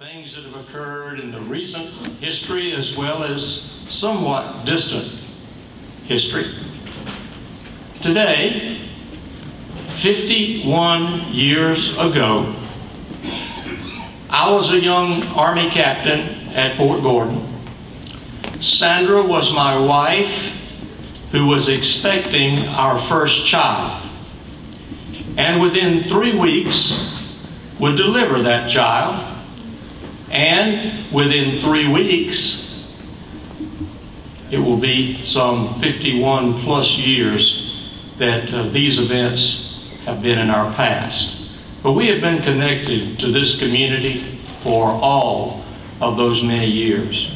things that have occurred in the recent history as well as somewhat distant history. Today, 51 years ago, I was a young Army captain at Fort Gordon. Sandra was my wife who was expecting our first child, and within 3 weeks would deliver that child, and within 3 weeks it will be some 51 plus years that these events have been in our past. But we have been connected to this community for all of those many years.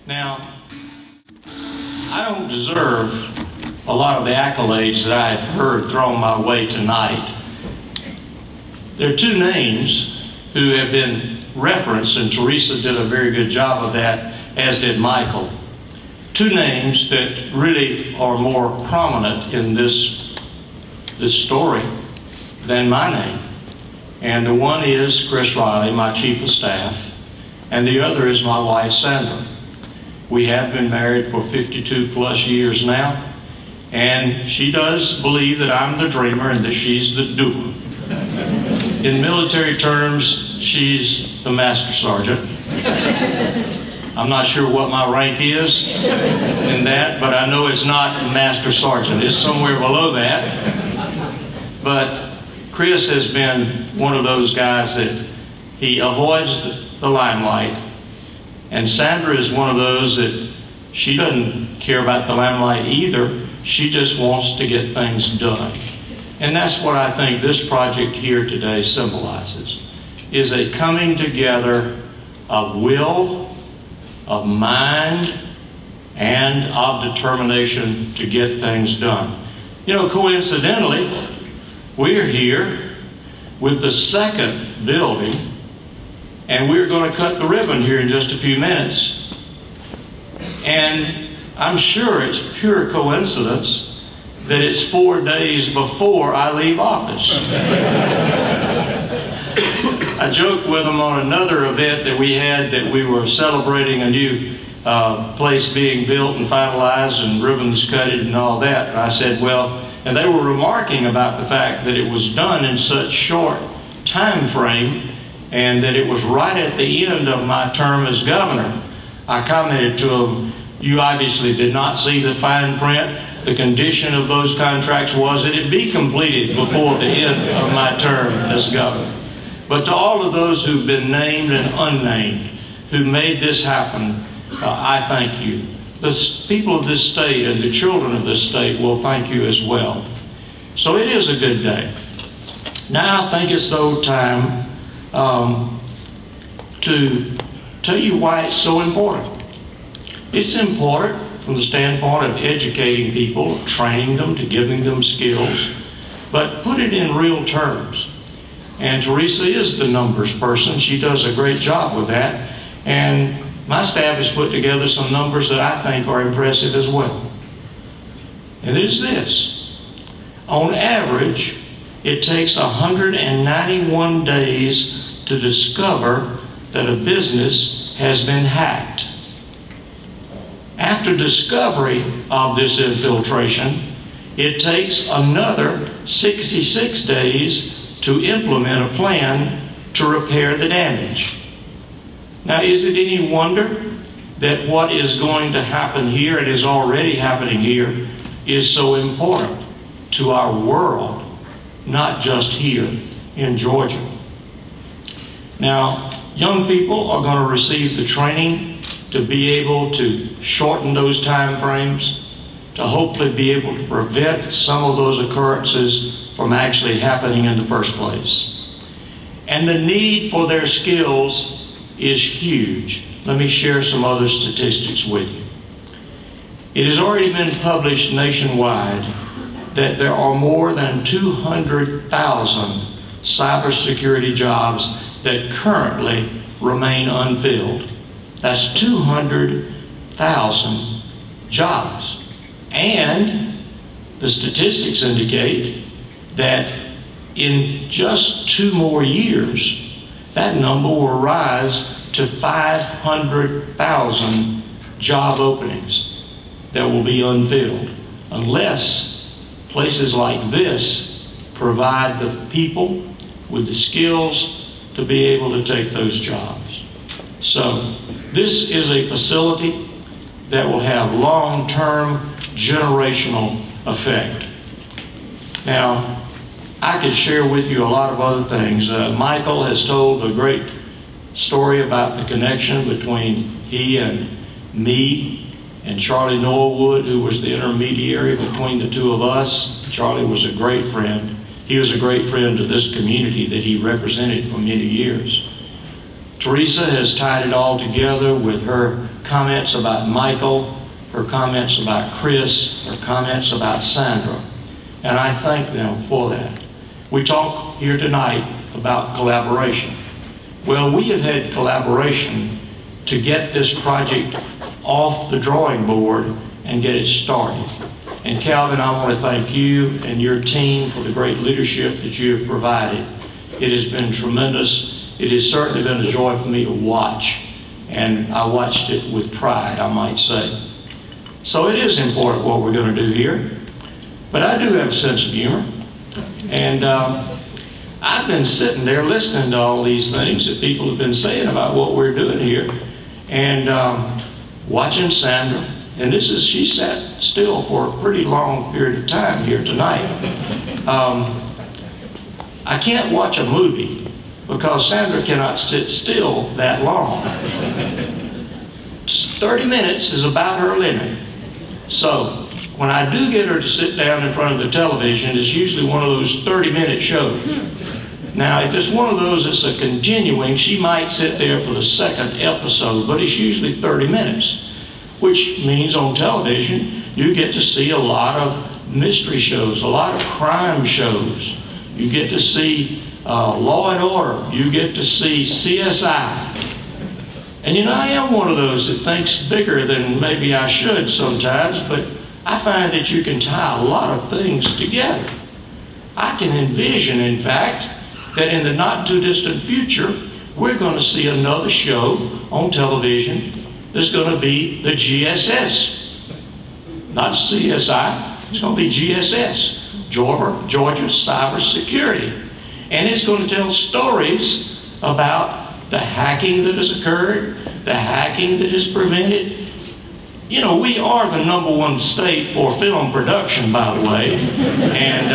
Now, I don't deserve a lot of the accolades that I have heard thrown my way tonight. There are two names who have been referenced, and Teresa did a very good job of that, as did Michael. Two names that really are more prominent in this story than my name. And the one is Chris Riley, my Chief of Staff, and the other is my wife, Sandra. We have been married for 52 plus years now, and she does believe that I'm the dreamer and that she's the doer. In military terms, she's the Master Sergeant. I'm not sure what my rank is in that, but I know it's not Master Sergeant. It's somewhere below that. But Chris has been one of those guys that he avoids the limelight. And Sandra is one of those that she doesn't care about the limelight either. She just wants to get things done. And that's what I think this project here today symbolizes, is a coming together of will, of mind, and of determination to get things done. You know, coincidentally, we're here with the second building, and we're going to cut the ribbon here in just a few minutes. And I'm sure it's pure coincidence that it's 4 days before I leave office. I joked with them on another event that we had that we were celebrating a new place being built and finalized and ribbons cut and all that. And I said, well, and they were remarking about the fact that it was done in such short time frame and that it was right at the end of my term as governor. I commented to them, you obviously did not see the fine print. The condition of those contracts was that it be completed before the end of my term as governor. But to all of those who've been named and unnamed, who made this happen, I thank you. The people of this state and the children of this state will thank you as well. So it is a good day. Now I think it's though time to tell you why it's so important. It's important from the standpoint of educating people, training them, to giving them skills, but put it in real terms. And Teresa is the numbers person. She does a great job with that. And my staff has put together some numbers that I think are impressive as well. And it is this. On average, it takes 191 days to discover that a business has been hacked. After discovery of this infiltration, it takes another 66 days to implement a plan to repair the damage. Now, is it any wonder that what is going to happen here, and is already happening here, is so important to our world, not just here in Georgia? Now, young people are going to receive the training to be able to shorten those time frames, to hopefully be able to prevent some of those occurrences from actually happening in the first place. And the need for their skills is huge. Let me share some other statistics with you. It has already been published nationwide that there are more than 200,000 cybersecurity jobs that currently remain unfilled. That's 200,000 jobs. And the statistics indicate that in just 2 more years, that number will rise to 500,000 job openings that will be unfilled unless places like this provide the people with the skills to be able to take those jobs. So this is a facility that will have long-term generational effect. Now, I could share with you a lot of other things. Michael has told a great story about the connection between he and me and Charlie Norwood, who was the intermediary between the two of us. Charlie was a great friend. He was a great friend to this community that he represented for many years. Teresa has tied it all together with her comments about Michael, her comments about Chris, her comments about Sandra, and I thank them for that. We talk here tonight about collaboration. Well, we have had collaboration to get this project off the drawing board and get it started. And Calvin, I want to thank you and your team for the great leadership that you have provided. It has been tremendous. It has certainly been a joy for me to watch, and I watched it with pride, I might say. So it is important what we're going to do here, but I do have a sense of humor, and I've been sitting there listening to all these things that people have been saying about what we're doing here, and watching Sandra, and she sat still for a pretty long period of time here tonight. I can't watch a movie because Sandra cannot sit still that long. 30 minutes is about her limit. So when I do get her to sit down in front of the television, it's usually one of those 30-minute shows. Now, if it's one of those that's a continuing, she might sit there for the second episode, but it's usually 30 minutes, which means on television, you get to see a lot of mystery shows, a lot of crime shows. You get to see Law and Order. You get to see CSI. And you know, I am one of those that thinks bigger than maybe I should sometimes, but I find that you can tie a lot of things together. I can envision, in fact, that in the not too distant future, we're going to see another show on television that's going to be the GSS. Not CSI, it's going to be GSS, Georgia Cyber Security. And it's going to tell stories about the hacking that has occurred, the hacking that is prevented. You know, we are the #1 state for film production, by the way. And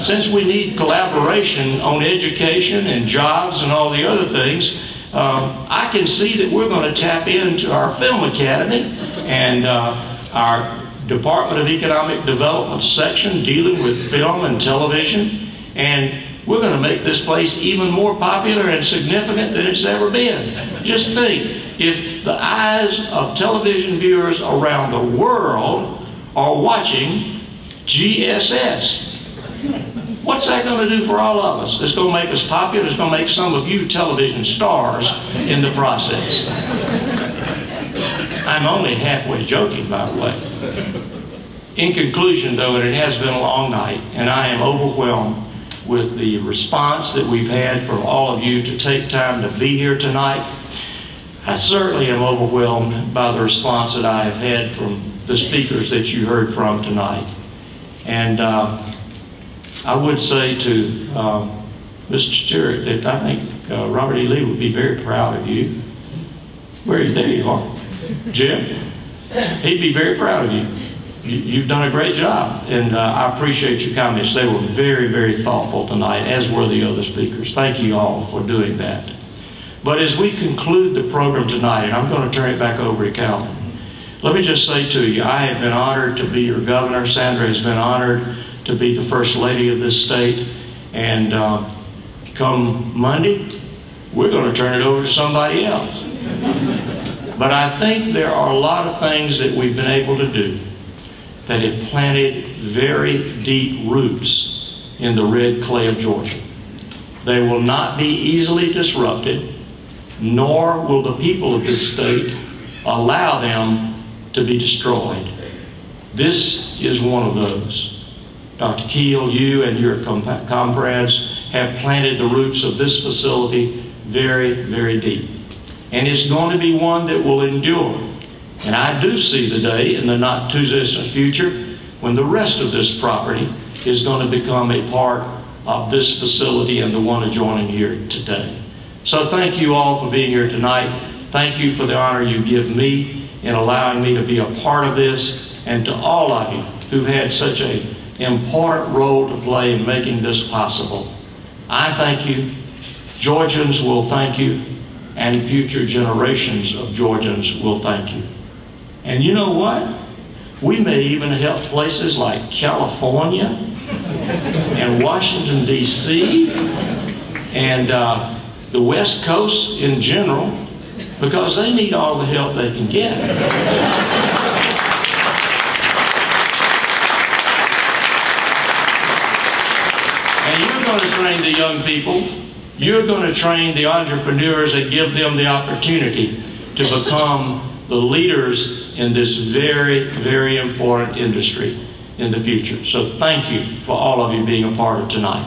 since we need collaboration on education and jobs and all the other things, I can see that we're going to tap into our Film Academy and our Department of Economic Development section dealing with film and television. And we're going to make this place even more popular and significant than it's ever been. Just think, if the eyes of television viewers around the world are watching GSS, what's that going to do for all of us? It's going to make us popular. It's going to make some of you television stars in the process. I'm only halfway joking, by the way. In conclusion, though, and it has been a long night, and I am overwhelmed with the response that we've had from all of you to take time to be here tonight. I certainly am overwhelmed by the response that I have had from the speakers that you heard from tonight. And I would say to Mr. Stewart that I think Robert E. Lee would be very proud of you. There you are. Jim, he'd be very proud of you. You've done a great job, and I appreciate your comments. They were very, very thoughtful tonight, as were the other speakers. Thank you all for doing that. But as we conclude the program tonight, and I'm going to turn it back over to Calvin, let me just say to you, I have been honored to be your governor. Sandra has been honored to be the First Lady of this state. And come Monday, we're going to turn it over to somebody else. But I think there are a lot of things that we've been able to do that have planted very deep roots in the red clay of Georgia. They will not be easily disrupted, nor will the people of this state allow them to be destroyed. This is one of those. Dr. Keel, you and your comrades have planted the roots of this facility very, very deep. And it's going to be one that will endure. And I do see the day in the not too distant future when the rest of this property is going to become a part of this facility and the one adjoining here today. So thank you all for being here tonight. Thank you for the honor you give me in allowing me to be a part of this, and to all of you who've had such an important role to play in making this possible. I thank you, Georgians will thank you, and future generations of Georgians will thank you. And you know what? We may even help places like California and Washington, D.C., and the West Coast in general, because they need all the help they can get. And you're going to train the young people. You're going to train the entrepreneurs and give them the opportunity to become the leaders in this very, very important industry in the future. So thank you for all of you being a part of tonight.